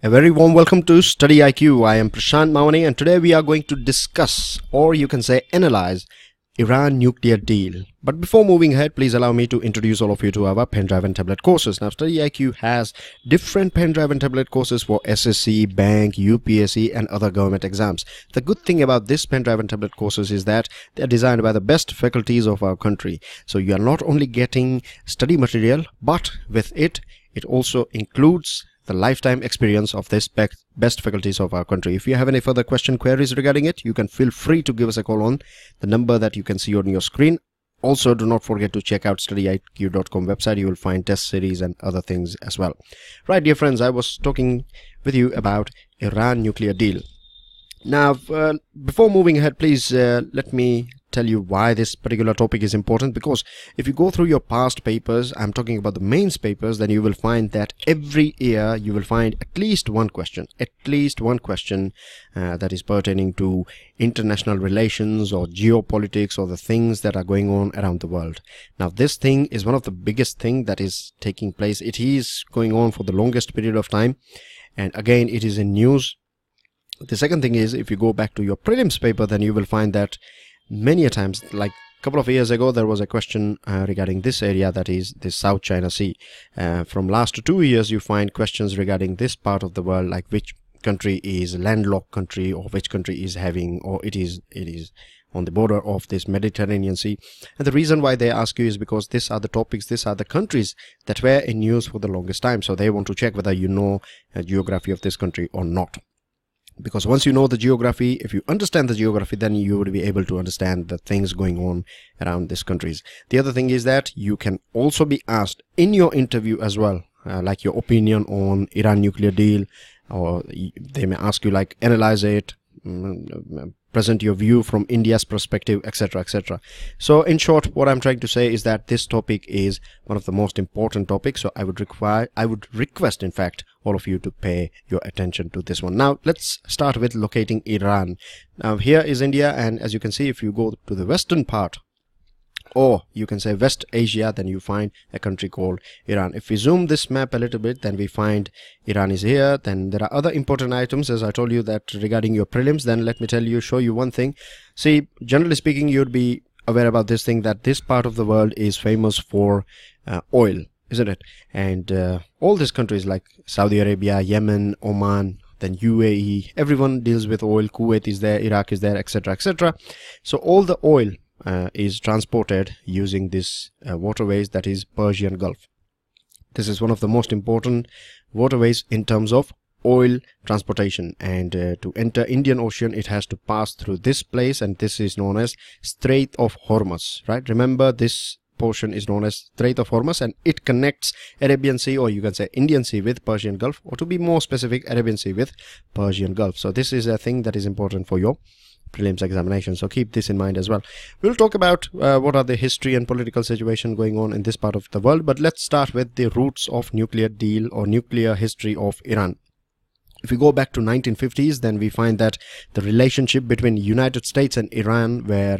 A very warm welcome to StudyIQ. I am Prashant Mawani and today we are going to discuss, or you can say analyze, Iran nuclear deal. But before moving ahead, please allow me to introduce all of you to our pen drive and tablet courses. Now, StudyIQ has different pen drive and tablet courses for SSC, bank, UPSC and other government exams. The good thing about this pen drive and tablet courses is that they are designed by the best faculties of our country. So you are not only getting study material, but with it also includes the lifetime experience of this best faculties of our country. If you have any further queries regarding it, you can feel free to give us a call on the number that you can see on your screen. Also, do not forget to check out StudyIQ.com website. You will find test series and other things as well. Right, dear friends, I was talking with you about Iran nuclear deal. Now, before moving ahead, please let me tell you why this particular topic is important, because if you go through your past papers, I'm talking about the mains papers, then you will find that every year you will find at least one question that is pertaining to international relations or geopolitics or the things that are going on around the world. Now, this thing is one of the biggest thing that is taking place. It is going on for the longest period of time, and again it is in news. The second thing is, if you go back to your prelims paper, then you will find that many a times, like a couple of years ago, there was a question regarding this area, that is the South China Sea. From last 2 years, you find questions regarding this part of the world, like which country is a landlocked country, or which country is having, or it is on the border of this Mediterranean Sea. And the reason why they ask you is because these are the topics, these are the countries that were in news for the longest time. So they want to check whether you know geography of this country or not. Because once you know the geography, if you understand the geography, then you would be able to understand the things going on around these countries. The other thing is that you can also be asked in your interview as well, like your opinion on Iran nuclear deal, or they may ask you like analyze it, present your view from India's perspective, etc., etc. So in short, what I'm trying to say is that this topic is one of the most important topics. So I would request, in fact, all of you to pay your attention to this one. Now, let's start with locating Iran. Now, here is India, and as you can see, if you go to the western part, or you can say West Asia, then you find a country called Iran. If we zoom this map a little bit, then we find Iran is here. Then there are other important items, as I told you, that regarding your prelims. Then let me show you one thing. See, generally speaking, you'd be aware about this thing, that this part of the world is famous for oil, isn't it? And all these countries like Saudi Arabia, Yemen, Oman, then UAE, everyone deals with oil. Kuwait is there, Iraq is there, etc., etc. So all the oil is transported using this waterways, that is Persian Gulf. This is one of the most important waterways in terms of oil transportation, and to enter Indian Ocean it has to pass through this place, and this is known as Strait of Hormuz, right? Remember, this portion is known as Strait of Hormuz, and it connects Arabian Sea, or you can say Indian Sea, with Persian Gulf, or to be more specific, Arabian Sea with Persian Gulf. So this is a thing that is important for your prelims examination, so keep this in mind as well. We'll talk about what are the history and political situation going on in this part of the world, but let's start with the roots of nuclear deal or nuclear history of Iran. If we go back to 1950s, then we find that the relationship between United States and Iran were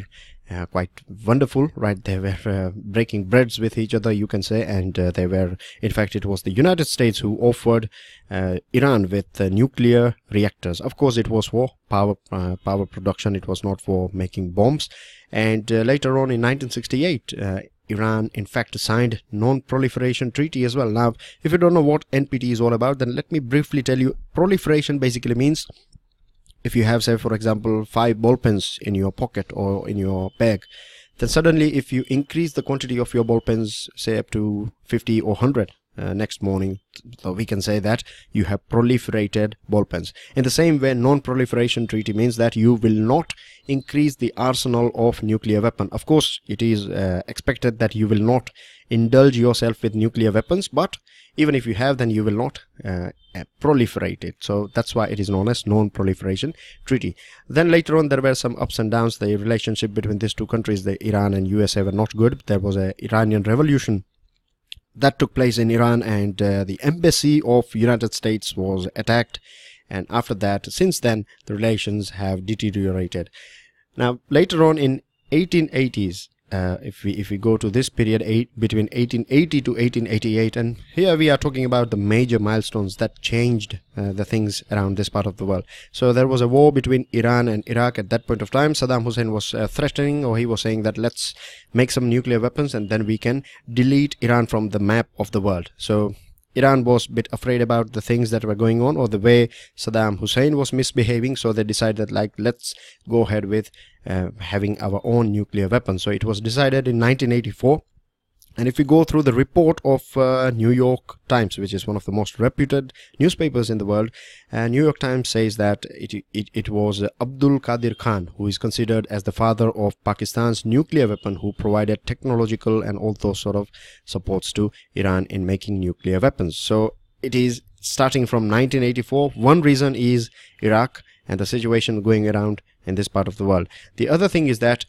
quite wonderful, right? They were breaking breads with each other, you can say, and they were, in fact, it was the United States who offered Iran with nuclear reactors. Of course, it was for power production, it was not for making bombs. And later on in 1968, Iran, in fact, signed non-proliferation treaty as well. Now, if you don't know what NPT is all about, then let me briefly tell you. Proliferation basically means, if you have, say, for example, 5 ball pens in your pocket or in your bag, then suddenly if you increase the quantity of your ball pens, say up to 50 or 100 next morning, so we can say that you have proliferated ball pens. In the same way, non-proliferation treaty means that you will not increase the arsenal of nuclear weapon. Of course, it is expected that you will not indulge yourself with nuclear weapons, but even if you have, then you will not proliferate it. So that's why it is known as non-proliferation treaty. Then later on, there were some ups and downs. The relationship between these two countries, the Iran and USA, were not good. There was a Iranian revolution that took place in Iran, and the embassy of United States was attacked, and after that, since then, the relations have deteriorated. Now, later on in 1880s, if we go to this period, between 1880 to 1888, and here we are talking about the major milestones that changed the things around this part of the world. So there was a war between Iran and Iraq at that point of time. Saddam Hussein was threatening, or he was saying that let's make some nuclear weapons and then we can delete Iran from the map of the world. So Iran was a bit afraid about the things that were going on, or the way Saddam Hussein was misbehaving, so they decided, like, let's go ahead with having our own nuclear weapons. So it was decided in 1984. And if we go through the report of New York Times, which is one of the most reputed newspapers in the world, New York Times says that it was Abdul Qadir Khan, who is considered as the father of Pakistan's nuclear weapon, who provided technological and all those sort of supports to Iran in making nuclear weapons. So it is starting from 1984. One reason is Iraq and the situation going around in this part of the world. The other thing is that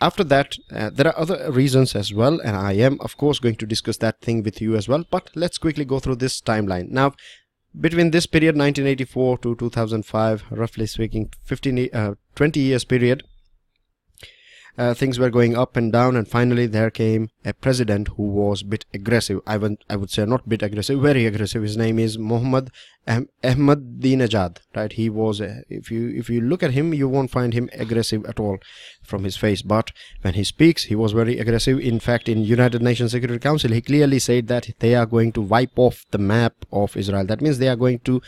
after that, there are other reasons as well, and I am of course going to discuss that thing with you as well, but let's quickly go through this timeline. Now, between this period 1984 to 2005, roughly speaking 20 years period, things were going up and down, and finally there came a president who was a bit aggressive. I would say not bit aggressive, very aggressive. His name is Mohammad Ahmadinejad, right? He was if you look at him, you won't find him aggressive at all from his face, but when he speaks, he was very aggressive. In fact, in United Nations Security Council, he clearly said that they are going to wipe off the map of Israel. That means they are going to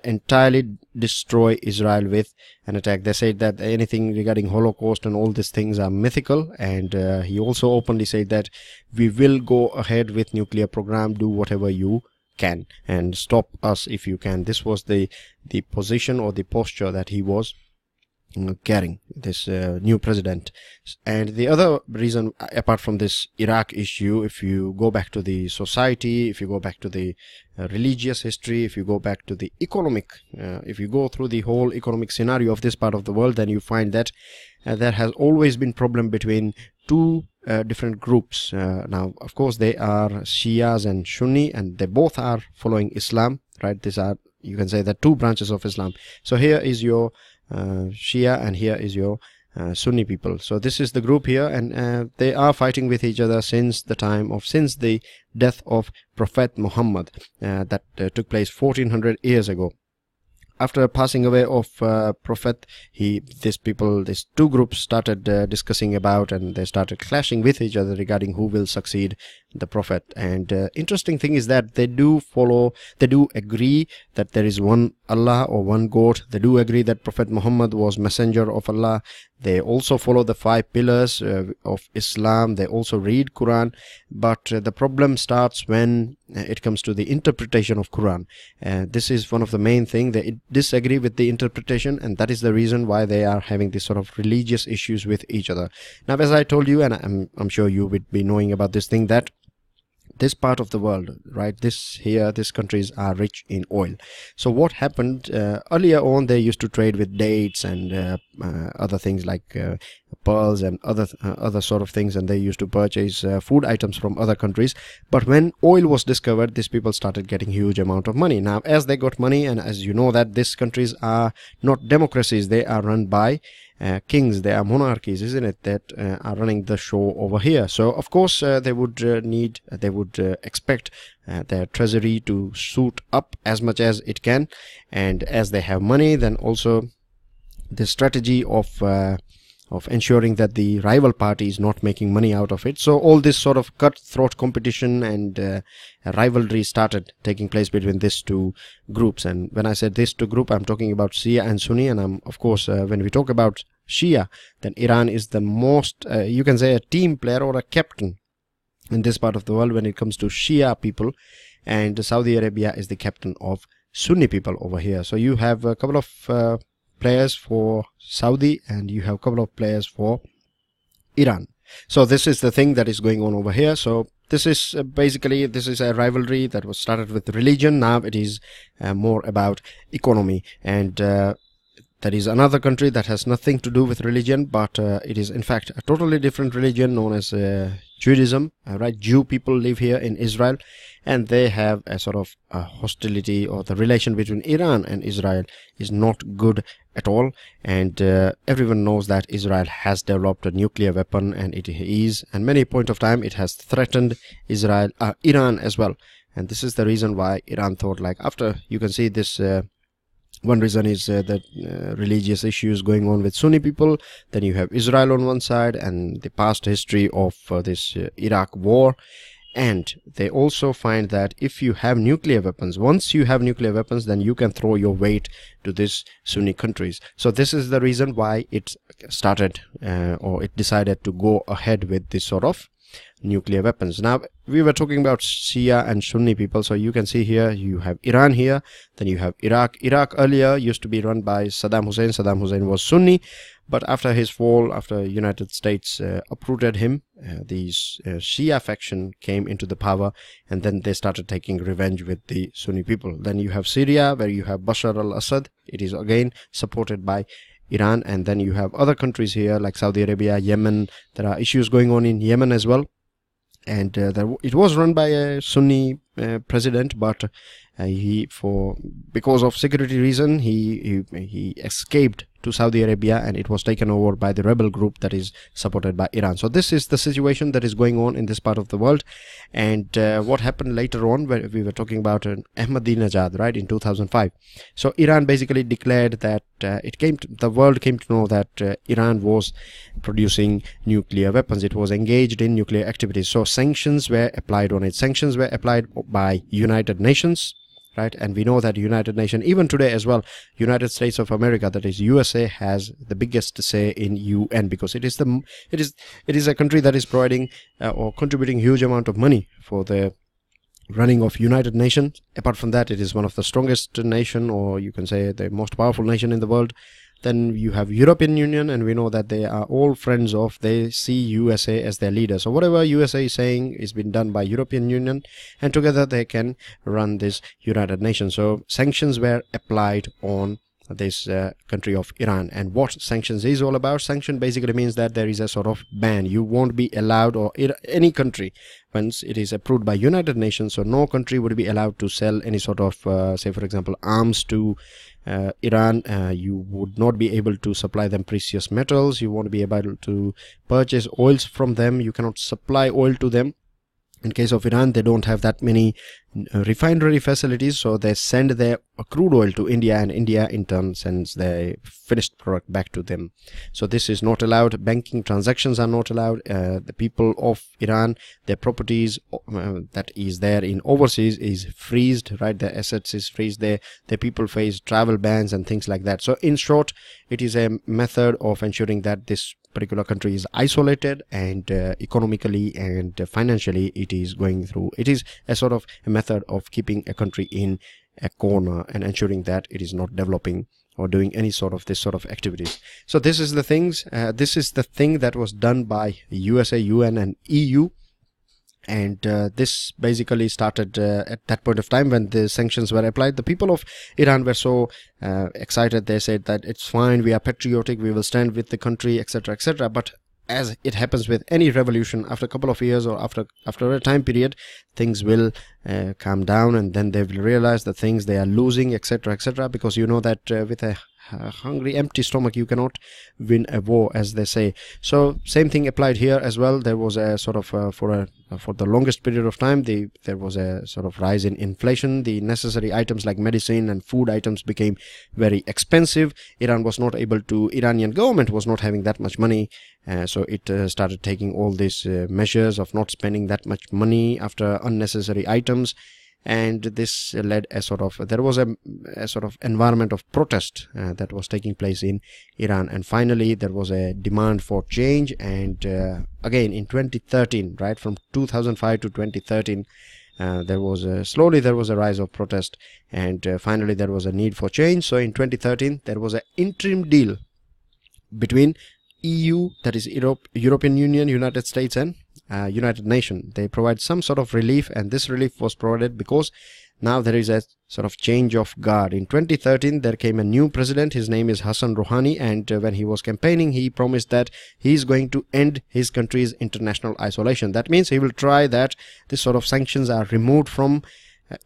entirely destroy Israel with an attack. They said that anything regarding Holocaust and all these things are mythical, and he also openly said that we will go ahead with nuclear program, do whatever you can and stop us if you can. This was the position or the posture that he was carrying, this new president. And the other reason, apart from this Iraq issue, if you go back to the society, if you go back to the religious history, if you go back to the economic, if you go through the whole economic scenario of this part of the world, then you find that there has always been problem between two different groups. Now, of course, they are Shias and Sunni, and they both are following Islam, right? These are, you can say, that two branches of Islam. So here is your Shia, and here is your Sunni people. So this is the group here, and they are fighting with each other since the death of Prophet Muhammad that took place 1400 years ago. After passing away of Prophet, these two groups started discussing about, and they started clashing with each other regarding who will succeed the Prophet. And interesting thing is that they do agree that there is one Allah or one God. They do agree that Prophet Muhammad was messenger of Allah. They also follow the 5 pillars of Islam. They also read Quran. But the problem starts when it comes to the interpretation of Quran. This is one of the main things. They disagree with the interpretation, and that is the reason why they are having this sort of religious issues with each other. Now, as I told you, and I'm sure you would be knowing about this thing, that this part of the world, right, these countries are rich in oil. So what happened earlier on, they used to trade with dates and other things like pearls and other sort of things, and they used to purchase food items from other countries. But when oil was discovered, these people started getting huge amount of money. Now, as they got money, and as you know that these countries are not democracies, they are run by kings, they are monarchies, isn't it, that are running the show over here. So of course they would expect their treasury to suit up as much as it can, and as they have money, then also the strategy of ensuring that the rival party is not making money out of it. So all this sort of cutthroat competition and rivalry started taking place between these two groups. And when I said these two groups, I'm talking about Shia and Sunni. And of course, when we talk about Shia, then Iran is the most, you can say, a team player or a captain in this part of the world when it comes to Shia people, and Saudi Arabia is the captain of Sunni people over here. So you have a couple of players for Saudi, and you have a couple of players for Iran. So this is the thing that is going on over here. So this is basically, this is a rivalry that was started with religion. Now it is more about economy, and there is another country that has nothing to do with religion, but it is in fact a totally different religion known as Judaism, right? Jew people live here in Israel, and they have a sort of hostility, or the relation between Iran and Israel is not good at all. And everyone knows that Israel has developed a nuclear weapon, and it is, and many point of time, it has threatened Iran as well. And this is the reason why Iran thought, like, after, you can see this, one reason is that religious issues going on with Sunni people. Then you have Israel on one side, and the past history of this Iraq war. And they also find that if you have nuclear weapons, once you have nuclear weapons, then you can throw your weight to these Sunni countries. So this is the reason why it started, or it decided to go ahead with this sort of nuclear weapons. Now, we were talking about Shia and Sunni people, so you can see here you have Iran here, then you have Iraq. Iraq earlier used to be run by Saddam Hussein. Saddam Hussein was Sunni, but after his fall, after United States uprooted him, the Shia faction came into the power, and then they started taking revenge with the Sunni people. Then you have Syria, where you have Bashar al-Assad. It is again supported by Iran. And then you have other countries here like Saudi Arabia, Yemen. There are issues going on in Yemen as well. And it was run by a Sunni president, but because of security reason, he escaped to Saudi Arabia, and it was taken over by the rebel group that is supported by Iran. So this is the situation that is going on in this part of the world. And what happened later on, where we were talking about Ahmadinejad, right, in 2005. So Iran basically declared that the world came to know that Iran was producing nuclear weapons. It was engaged in nuclear activities. So sanctions were applied on it. Sanctions were applied by United Nations, right? And we know that United Nations, even today as well, United States of America, that is USA, has the biggest say in UN, because it is a country that is providing or contributing huge amount of money for the running of United Nations. Apart from that, it is one of the strongest nation, or you can say the most powerful nation in the world. Then you have European Union, and we know that they are all friends of, they see USA as their leader. So whatever USA is saying is been done by European Union, and together they can run this United Nations. So sanctions were applied on this country of Iran. And what sanctions is all about? Sanction basically means that there is a sort of ban. You won't be allowed, or any country, once it is approved by United Nations, so no country would be allowed to sell any sort of say for example arms to Iran. You would not be able to supply them precious metals. You won't be able to purchase oils from them. You cannot supply oil to them. In case of Iran, they don't have that many refinery facilities, so they send their crude oil to India, and India in turn sends their finished product back to them. So this is not allowed. Banking transactions are not allowed. The people of Iran, their properties that is there in overseas is freezed, right? Their assets is freezed. Their people face travel bans and things like that. So in short, it is a method of ensuring that this particular country is isolated, and economically and financially it is going through. It is a sort of a method of keeping a country in a corner and ensuring that it is not developing or doing any sort of this sort of activities. So this is the things. This is the thing that was done by USA, UN, and EU. And this basically started at that point of time when the sanctions were applied. The people of Iran were so excited. They said that it's fine, we are patriotic, we will stand with the country, etc., etc. But as it happens with any revolution, after a couple of years or after a time period, things will calm down, and then they will realize the things they are losing, etc., etc. Because you know that with a hungry, empty stomach, you cannot win a war, as they say. So same thing applied here as well. There was a sort of for the longest period of time, there was a sort of rise in inflation. The necessary items like medicine and food items became very expensive. Iranian government was not having that much money, so it started taking all these measures of not spending that much money after unnecessary items. And this led there was a sort of environment of protest that was taking place in Iran. And finally there was a demand for change, and again in 2013, right, from 2005 to 2013, there was a rise of protest, and finally there was a need for change. So in 2013 there was an interim deal between EU, that is European Union, United States, and United Nations. They provide some sort of relief, and this relief was provided because now there is a sort of change of guard. In 2013, there came a new president. His name is Hassan Rouhani, and when he was campaigning, he promised that he is going to end his country's international isolation. That means he will try that this sort of sanctions are removed from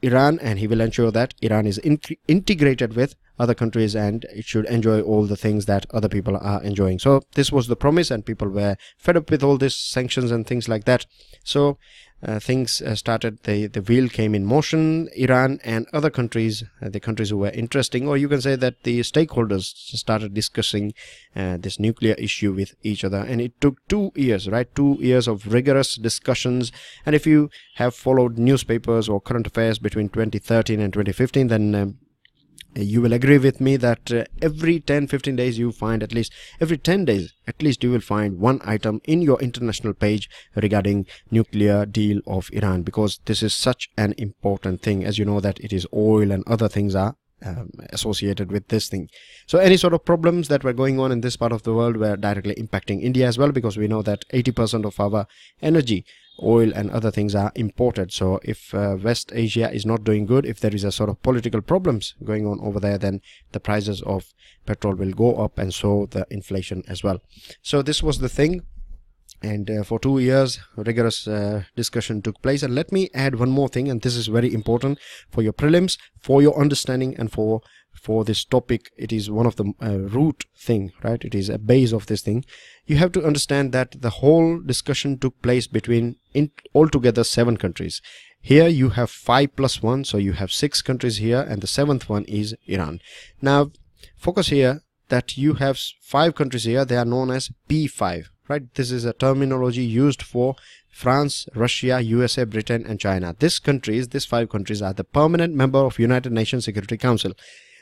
Iran, and he will ensure that Iran is integrated with other countries and it should enjoy all the things that other people are enjoying. So this was the promise, and people were fed up with all these sanctions and things like that. So things started, the wheel came in motion. Iran and other countries, the countries who were interesting, or you can say that the stakeholders started discussing this nuclear issue with each other, and it took 2 years, right? 2 years of rigorous discussions. And if you have followed newspapers or current affairs between 2013 and 2015, then you will agree with me that every 10-15 days you find, at least every 10 days at least, you will find one item in your international page regarding nuclear deal of Iran, because this is such an important thing. As you know that it is oil and other things are associated with this thing. So any sort of problems that were going on in this part of the world were directly impacting India as well, because we know that 80% of our energy, oil and other things, are imported. So if West Asia is not doing good, if there is a sort of political problems going on over there, then the prices of petrol will go up, and so the inflation as well. So this was the thing. And for 2 years, rigorous discussion took place. And let me add one more thing, and this is very important for your prelims, for your understanding, and for this topic. It is one of the root thing, right? It is a base of this thing. You have to understand that the whole discussion took place between altogether 7 countries. Here you have 5 plus 1, so you have 6 countries here, and the 7th one is Iran. Now focus here that you have 5 countries here. They are known as P5. Right, this is a terminology used for France, Russia, USA, Britain and China. These 5 countries are the permanent member of United Nations Security Council.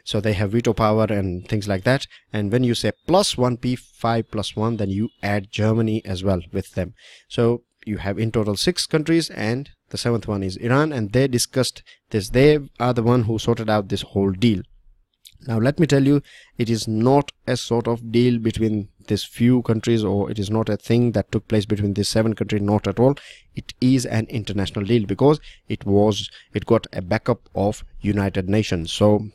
So they have veto power and things like that. And when you say plus 1, P5 plus 1, then you add Germany as well with them. So you have in total 6 countries, and the 7th one is Iran, and they discussed this. They are the one who sorted out this whole deal. Now let me tell you, it is not a sort of deal between these few countries, or it is not a thing that took place between these 7 countries, not at all. It is an international deal, because it got a backup of United Nations. So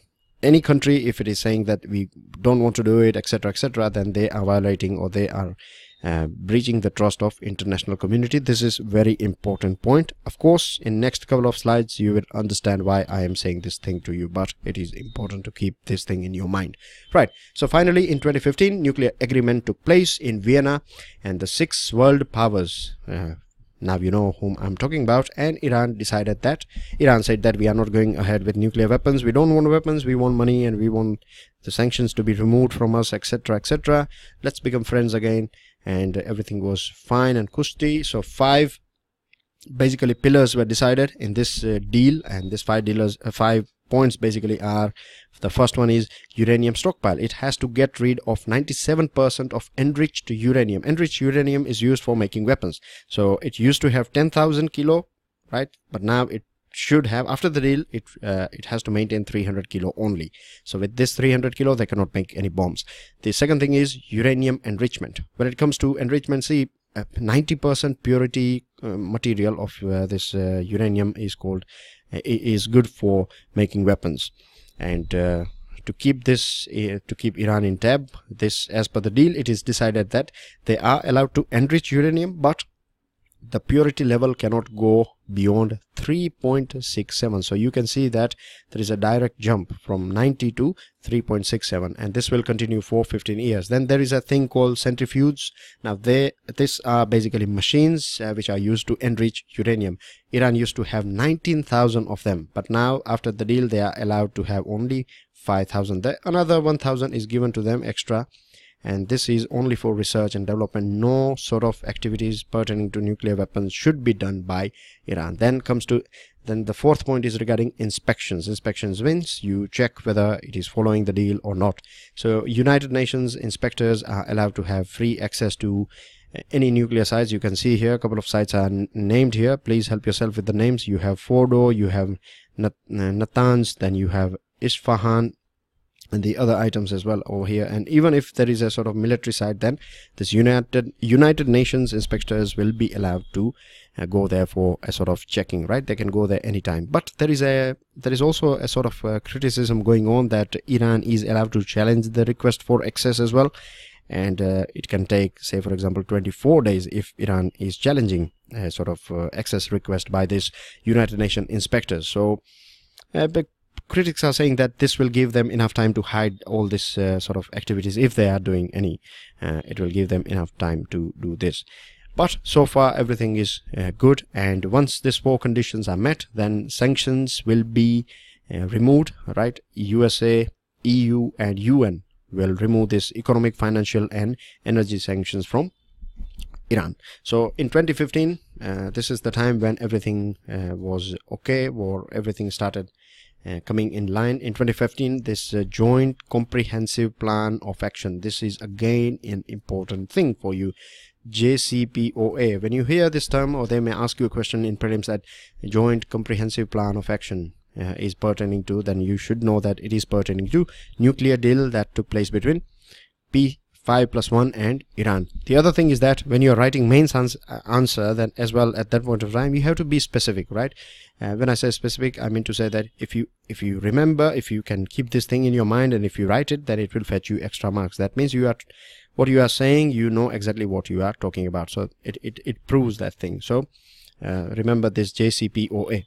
any country, if it is saying that we don't want to do it, etc., etc., then they are violating, or they are breaching the trust of international community. This is very important point. Of course, in next couple of slides you will understand why I am saying this thing to you, but it is important to keep this thing in your mind. Right, so finally in 2015, nuclear agreement took place in Vienna, and the 6 world powers, now you know whom I'm talking about, and Iran said that we are not going ahead with nuclear weapons. We don't want weapons, we want money, and we want the sanctions to be removed from us, etc., etc. Let's become friends again. And everything was fine and cushy. So 5 basically pillars were decided in this deal, and this 5 points basically are: the first one is uranium stockpile. It has to get rid of 97% of enriched uranium. Enriched uranium is used for making weapons. So it used to have 10,000 kilo, right? But now it should have, after the deal, it has to maintain 300 kilo only. So with this 300 kilo, they cannot make any bombs. The second thing is uranium enrichment. When it comes to enrichment, see, 90% purity material of this uranium is good for making weapons. And to keep Iran in tab, as per the deal, it is decided that they are allowed to enrich uranium, but the purity level cannot go beyond 3.67. so you can see that there is a direct jump from 90 to 3.67, and this will continue for 15 years. Then there is a thing called centrifuges. Now these are basically machines which are used to enrich uranium. Iran used to have 19,000 of them, but now after the deal they are allowed to have only 5,000. Another 1,000 is given to them extra, and this is only for research and development. No sort of activities pertaining to nuclear weapons should be done by Iran. Then the 4th point is regarding inspections. Inspections means you check whether it is following the deal or not. So United Nations inspectors are allowed to have free access to any nuclear sites. You can see here a couple of sites are named here. Please help yourself with the names. You have Fordo, you have Natanz, then you have Isfahan, and the other items as well over here. And even if there is a sort of military side, then this United Nations inspectors will be allowed to go there for a sort of checking, right? They can go there anytime. But there is also a sort of criticism going on that Iran is allowed to challenge the request for access as well, and it can take, say for example, 24 days if Iran is challenging a sort of access request by this United Nations inspectors. So critics are saying that this will give them enough time to hide all this sort of activities if they are doing any. It will give them enough time to do this. But so far everything is good, and once these 4 conditions are met, then sanctions will be removed, right? USA, EU and UN will remove this economic, financial and energy sanctions from Iran. So in 2015, this is the time when everything was okay, or everything started coming in line. In 2015, this joint comprehensive plan of action, this is again an important thing for you. JCPOA, when you hear this term, or they may ask you a question in prelims that joint comprehensive plan of action is pertaining to, then you should know that it is pertaining to nuclear deal that took place between P5+1 and Iran. The other thing is that when you're writing mains answer, then as well at that point of time you have to be specific, right? When I say specific, I mean to say that if you remember, if you can keep this thing in your mind, and if you write it, then it will fetch you extra marks. That means what you are saying, you know exactly what you are talking about, so it proves that thing. So remember this JCPOA.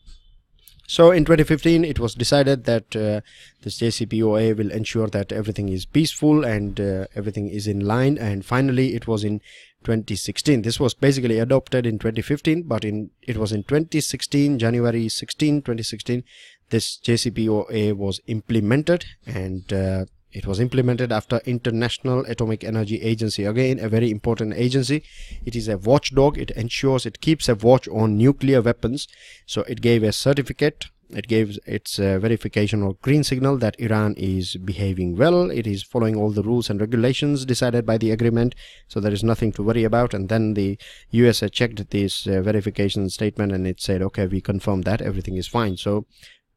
So in 2015, it was decided that this JCPOA will ensure that everything is peaceful and everything is in line. And finally, it was in 2016. This was basically adopted in 2015, but it was in 2016, January 16, 2016, this JCPOA was implemented, and it was implemented after International Atomic Energy Agency, again a very important agency. It is a watchdog. It ensures, it keeps a watch on nuclear weapons. So it gave a certificate, it gave its verification or green signal that Iran is behaving well, it is following all the rules and regulations decided by the agreement, so there is nothing to worry about. And then the USA checked this verification statement, and it said, okay, we confirm that everything is fine. So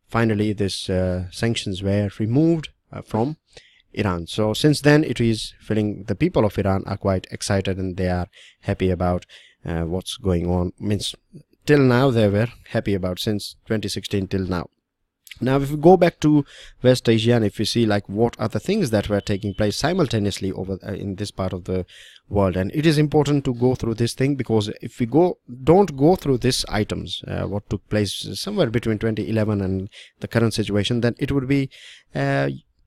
finally this sanctions were removed from Iran. So since then, it is feeling the people of Iran are quite excited, and they are happy about what's going on. Means till now they were happy about, since 2016 till now. Now if we go back to West Asia, and if we see like what are the things that were taking place simultaneously over in this part of the world, and it is important to go through this thing, because if we don't go through these items, what took place somewhere between 2011 and the current situation, then it would be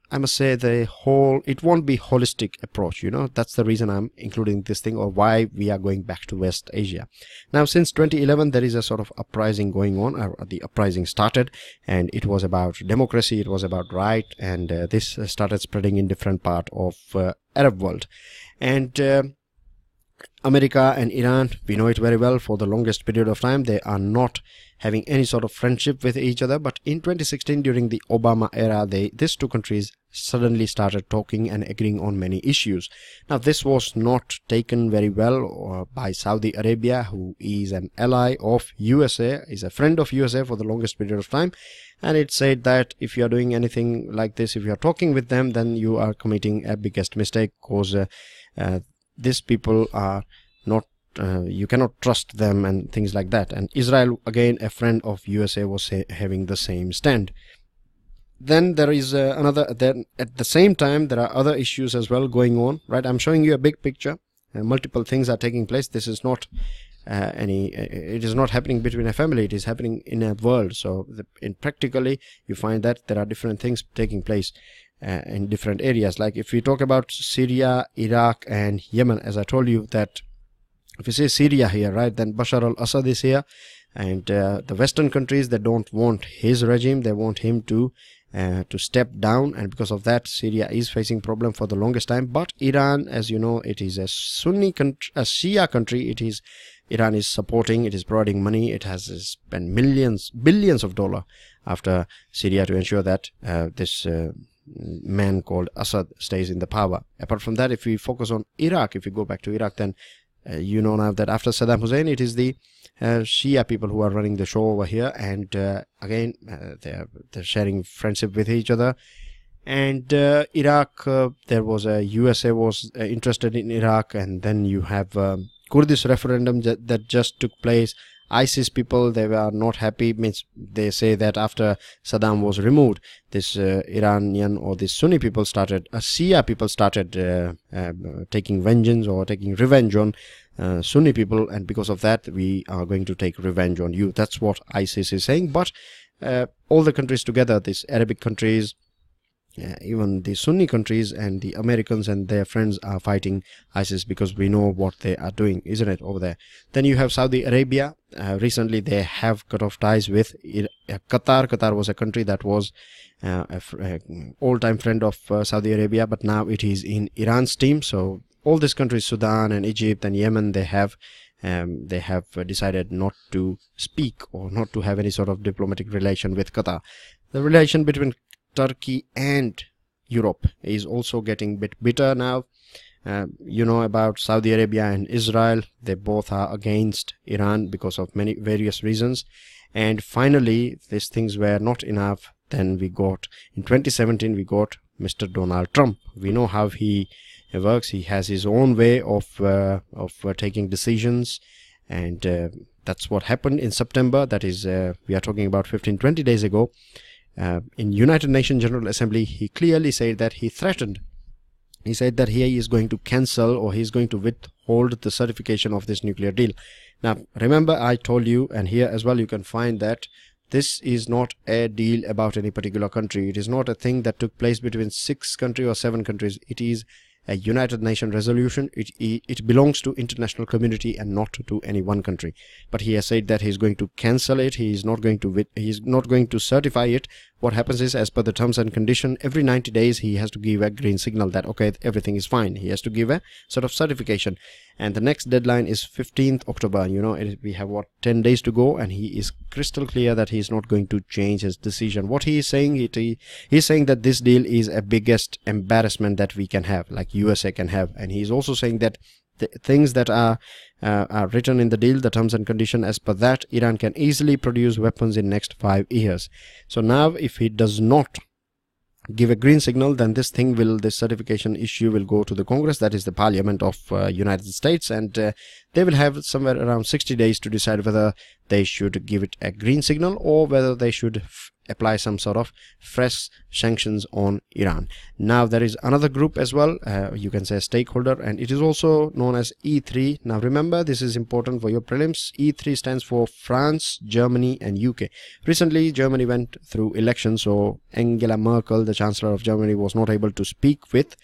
I must say it won't be holistic approach, you know. That's the reason I'm including this thing, or why we are going back to West Asia. Now since 2011, there is a sort of uprising going on, or the uprising started, and it was about democracy, it was about right, and this started spreading in different part of Arab world. And America and Iran, we know it very well, for the longest period of time they are not having any sort of friendship with each other. But in 2016, during the Obama era, these two countries suddenly started talking and agreeing on many issues. Now this was not taken very well by Saudi Arabia, who is an ally of USA, is a friend of USA for the longest period of time. And it said that if you are doing anything like this, if you are talking with them, then you are committing a biggest mistake, because these people are not, you cannot trust them and things like that. And Israel, again a friend of USA, was having the same stand. Then there is then at the same time there are other issues as well going on, right? I'm showing you a big picture, multiple things are taking place. This is not it is not happening between a family, it is happening in a world. So practically you find that there are different things taking place in different areas. Like if we talk about Syria, Iraq and Yemen, as I told you, that if you say Syria here, right, then Bashar al-Assad is here, and the Western countries, they don't want his regime, they want him to step down, and because of that Syria is facing problem for the longest time. But Iran, as you know, it is a Sunni country, a Shia country. Iran is supporting, it is providing money, it has spent billions of dollars after Syria to ensure that this man called Assad stays in the power. Apart from that, if we focus on Iraq, if we go back to Iraq, then you know now that after Saddam Hussein, it is the Shia people who are running the show over here, and again they're sharing friendship with each other. And Iraq, there was a USA was interested in Iraq, and then you have Kurdish referendum that just took place. ISIS people, they were not happy. Means they say that after Saddam was removed, this Iranian or this Sunni people started, Shia people started taking vengeance or taking revenge on Sunni people, and because of that we are going to take revenge on you. That's what ISIS is saying. But all the countries together, these Arabic countries, even the Sunni countries and the Americans and their friends are fighting ISIS, because we know what they are doing, isn't it, over there. Then you have Saudi Arabia. Recently they have cut off ties with Qatar. Qatar was a country that was an all-time friend of Saudi Arabia, but now it is in Iran's team. So all these countries, Sudan and Egypt and Yemen, they have decided not to speak or not to have any sort of diplomatic relation with Qatar. The relation between Turkey and Europe is also getting a bit bitter now. You know about Saudi Arabia and Israel. They both are against Iran because of many various reasons. And finally, these things were not enough. Then we got, in 2017, we got Mr. Donald Trump. We know how he works. He has his own way of taking decisions. And that's what happened in September. That is, we are talking about 15-20 days ago. In United Nations General Assembly, he clearly said that he threatened. He said that he is going to cancel, or he is going to withhold the certification of this nuclear deal. Now, remember I told you, and here as well you can find that this is not a deal about any particular country. It is not a thing that took place between 6 countries or 7 countries. It is a United Nations resolution. It belongs to international community and not to any one country. But he has said that he is going to cancel it. He is not going to certify it. What happens is, as per the terms and condition, every 90 days he has to give a green signal that okay, everything is fine. He has to give a sort of certification, and the next deadline is 15th October. You know, we have what, 10 days to go, and he is crystal clear that he is not going to change his decision. What he is saying, he is saying that this deal is a biggest embarrassment that we can have, like USA can have, and he is also saying that the things that are written in the deal, the terms and condition, as per that, Iran can easily produce weapons in next 5 years. So now, if he does not give a green signal, then this certification issue will go to the Congress, that is the Parliament of United States, and they will have somewhere around 60 days to decide whether they should give it a green signal or whether they should apply some sort of fresh sanctions on Iran. Now there is another group as well, you can say stakeholder, and it is also known as E3. Now remember, this is important for your prelims. E3 stands for France, Germany and UK. Recently Germany went through elections, so Angela Merkel, the Chancellor of Germany, was not able to speak with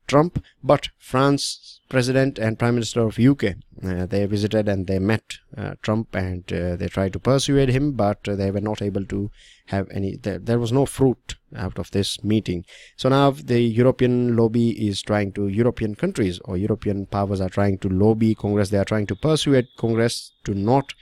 Trump, but France President and Prime Minister of UK, they visited and they met Trump, and they tried to persuade him, but they were not able to have any, there was no fruit out of this meeting. So now the European lobby is trying to, European countries or European powers are trying to lobby Congress. They are trying to persuade Congress to not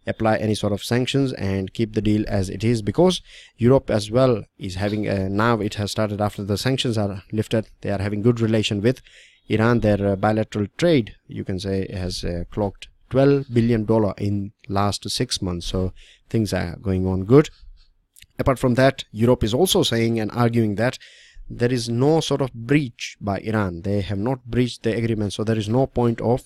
apply any sort of sanctions and keep the deal as it is, because Europe as well is having now it has started after the sanctions are lifted. They are having good relation with Iran. Their bilateral trade, you can say, has clocked $12 billion in last 6 months. So things are going on good. Apart from that, Europe is also saying and arguing that there is no sort of breach by Iran. They have not breached the agreement, so there is no point of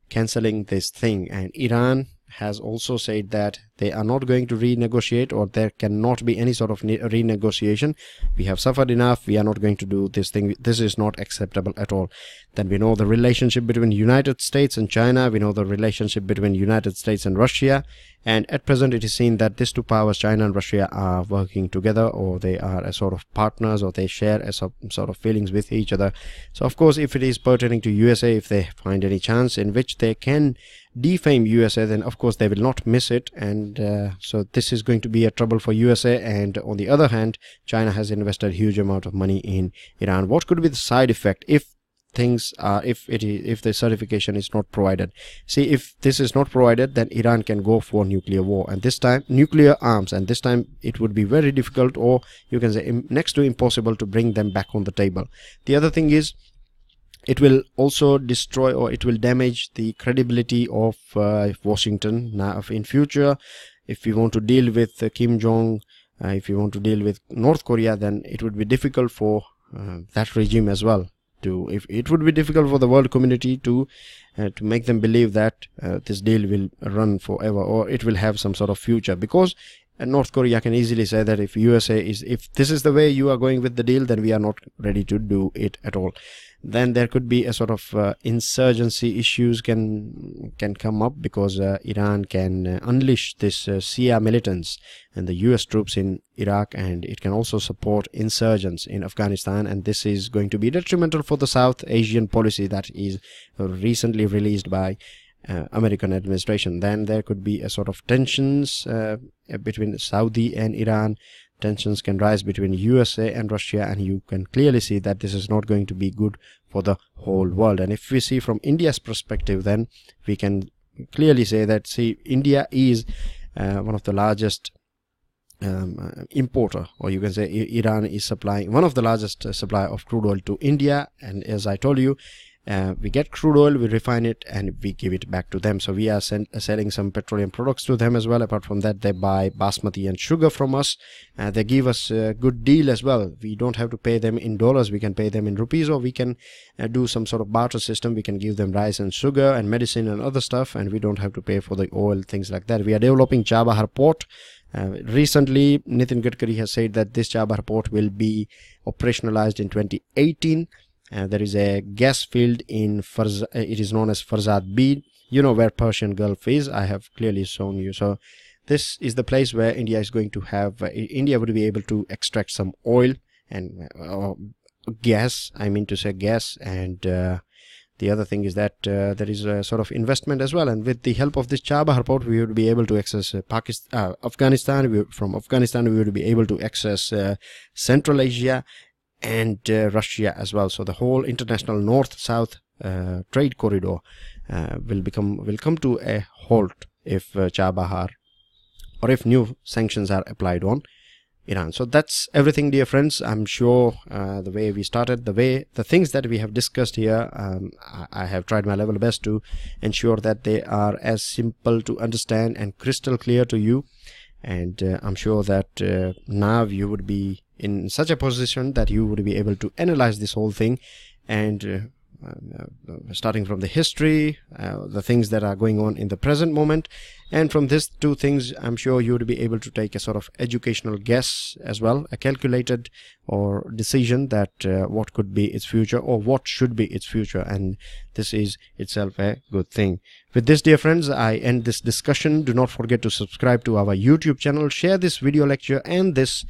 cancelling this thing. And Iran has also said that they are not going to renegotiate, or there cannot be any sort of renegotiation. We have suffered enough. We are not going to do this thing. This is not acceptable at all. Then we know the relationship between United States and China. We know the relationship between United States and Russia. And at present, it is seen that these two powers, China and Russia, are working together, or they are a sort of partners, or they share a sort of feelings with each other. So, of course, if it is pertaining to USA, if they find any chance in which they can defame USA, then of course they will not miss it. And so this is going to be a trouble for USA. And on the other hand, China has invested a huge amount of money in Iran. What could be the side effect if things are, if the certification is not provided? See, if this is not provided, then Iran can go for nuclear war, and this time nuclear arms, and this time it would be very difficult, or you can say next to impossible, to bring them back on the table. The other thing is, it will also destroy, or it will damage the credibility of Washington. Now in future, if we want to deal with Kim Jong, if we want to deal with North Korea, then it would be difficult for that regime as well. If it would be difficult for the world community to make them believe that this deal will run forever, or it will have some sort of future, because North Korea can easily say that if this is the way you are going with the deal, then we are not ready to do it at all. Then there could be a sort of insurgency issues can come up, because Iran can unleash this Shia militants and the US troops in Iraq, and it can also support insurgents in Afghanistan, and this is going to be detrimental for the South Asian policy that is recently released by American administration. Then there could be a sort of tensions between Saudi and Iran. Tensions can rise between USA and Russia, and you can clearly see that this is not going to be good for the whole world. And if we see from India's perspective, then we can clearly say that, see, India is one of the largest importer, or you can say Iran is supplying one of the largest supplier of crude oil to India. And as I told you, we get crude oil, we refine it, and we give it back to them. So we are selling some petroleum products to them as well. Apart from that, they buy basmati and sugar from us. They give us a good deal as well. We don't have to pay them in dollars, we can pay them in rupees, or we can do some sort of barter system. We can give them rice and sugar and medicine and other stuff, and we don't have to pay for the oil, things like that. We are developing Chabahar port. Recently, Nitin Gadkari has said that this Chabahar port will be operationalized in 2018. There is a gas field in it is known as Farzad B. You know where Persian Gulf is. I have clearly shown you. So this is the place where India is going to have India would be able to extract some oil and gas. I mean to say gas. And the other thing is that there is a sort of investment as well. And with the help of this Chabahar port, we would be able to access Afghanistan. From Afghanistan, we would be able to access Central Asia and Russia as well. So the whole international north-south trade corridor will come to a halt if Chabahar, or if new sanctions are applied on Iran. So that's everything, dear friends. I'm sure the way we started, the things that we have discussed here, I have tried my level best to ensure that they are as simple to understand and crystal clear to you. And I'm sure that now you would be in such a position that you would be able to analyze this whole thing, and starting from the history, the things that are going on in the present moment, and from these two things, I'm sure you would be able to take a sort of educational guess as well, a calculated or decision that what could be its future, or what should be its future, and this is itself a good thing. With this, dear friends, I end this discussion. Do not forget to subscribe to our YouTube channel, share this video lecture and this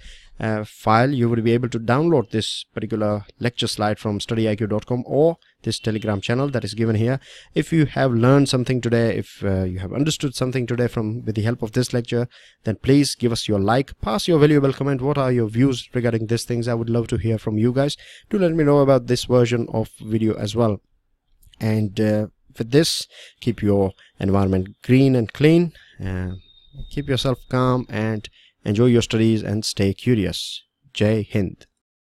file. You will be able to download this particular lecture slide from StudyIQ.com or this Telegram channel that is given here. If you have learned something today, if you have understood something today with the help of this lecture, then please give us your like, pass your valuable comment. What are your views regarding these things? I would love to hear from you guys. Do let me know about this version of video as well. And with this, keep your environment green and clean. Keep yourself calm and enjoy your studies and stay curious. Jai Hind.